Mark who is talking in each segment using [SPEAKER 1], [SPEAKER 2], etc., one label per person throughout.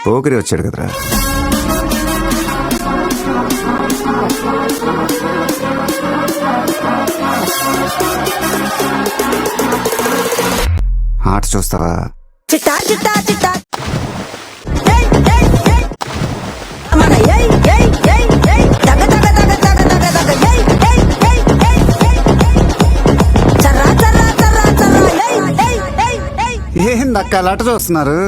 [SPEAKER 1] పోకిరి వచ్చాడు కదరా. ఆట చూస్తావా?
[SPEAKER 2] చిట్టా చిట్టా చిట్టా
[SPEAKER 1] ఏందక్క అలా చూస్తున్నారు?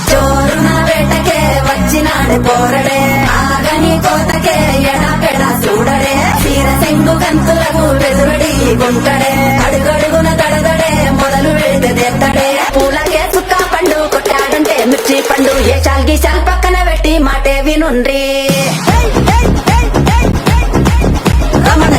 [SPEAKER 2] చోరున వేటకే వచ్చినాడు పోరడే, ఆగని కోతకే ఎడపెడ చూడడే, తీర సెంగు గంతులకు వెదురడి గుంటడే, అడుగడుగున గడగడే మొదలు వెళితేత్తడే, పూలకే సుక్క పండు కొట్టాడంటే మిర్చి పండు, ఏ చాల్కి చాల్ పక్కన పెట్టి మాటే వినుండ్రి. రమణ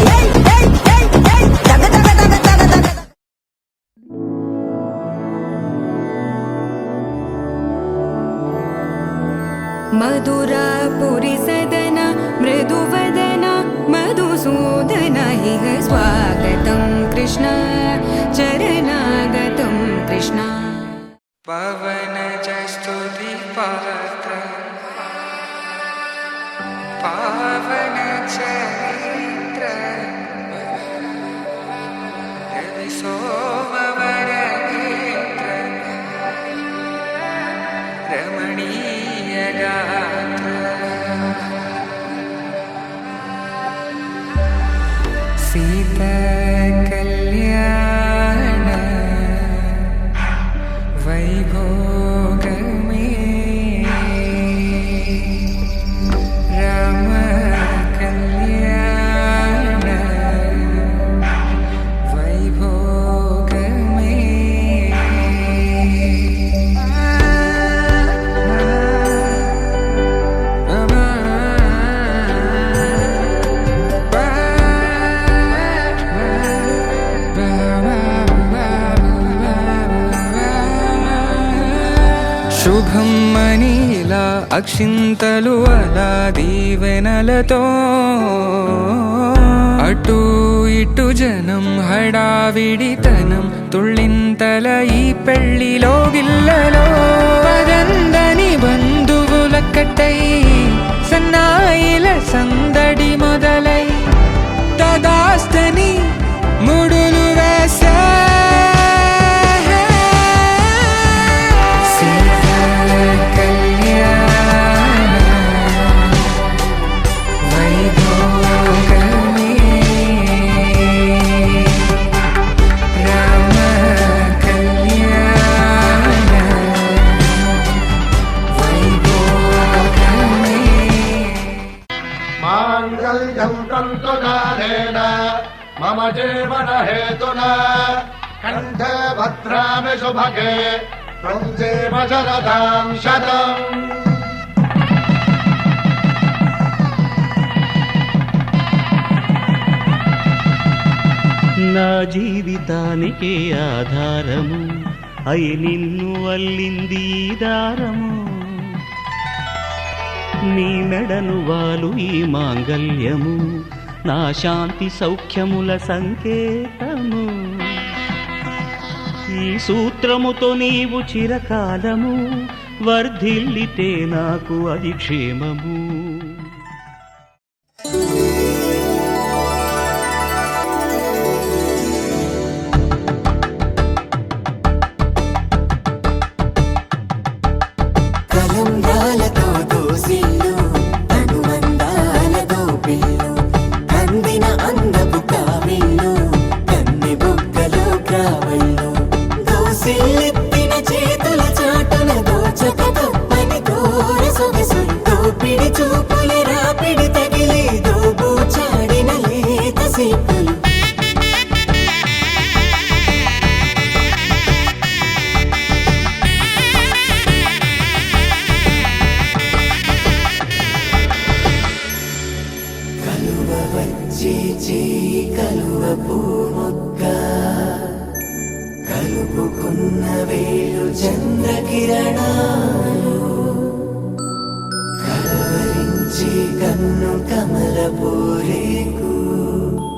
[SPEAKER 3] मधुरापुरी सदन मृदुवदन मधुसूदन इह स्वागतं कृष्ण चरणागतं कृष्ण.
[SPEAKER 4] पवनजस्तुति पात्र पावन चरित्र रवि सोमवर नेत्र रमणीय गात्र सीता कल्याण वैभोग में राम कल्याण वैभोग శుభం మనీలా అక్షింతలు అలా దీవెనలతో అటు ఇటు జనం హడావిడితనం తుళ్ళింతల ఈ పెళ్లిలో గిల్లలో పదందని బంధువుల కట్టై సన్నాయిల సందడి మొదలై తదాస్తని ముడులు వేసే
[SPEAKER 5] मम जीवन हेतुना कंठे भद्रामि शुभगे त्वं जीव शरदां शतम्.
[SPEAKER 6] నా జీవితానికి ఆధారము అయి నిన్ను అల్లింది ఈ దారము, నీ మెడను వాలు ఈ మాంగల్యము నా శాంతి సౌఖ్యముల సంకేతము. ఈ సూత్రముతో నీవు చిరకాలము వర్ధిల్లితే నాకు అది క్షేమము.
[SPEAKER 2] కలంబ్రాలతో దోసిల్లు అనుమందాలతో పిల్లు కందిన అందపు కావిళ్ళు కన్నె బుగ్గలు క్రావళ్ళు దోసిల్లెత్తిన చేతుల చాటున దోచక తప్పని దూర సొగసులు దోపిడి చూపుల రాపిడి తగిలి దోబూచాడిన లేత సీపులు కలువ పూముక్క కలుపుకున్న వేలు చంద్రకిరణాలు కలవరించి కన్ను కమల పూరేకు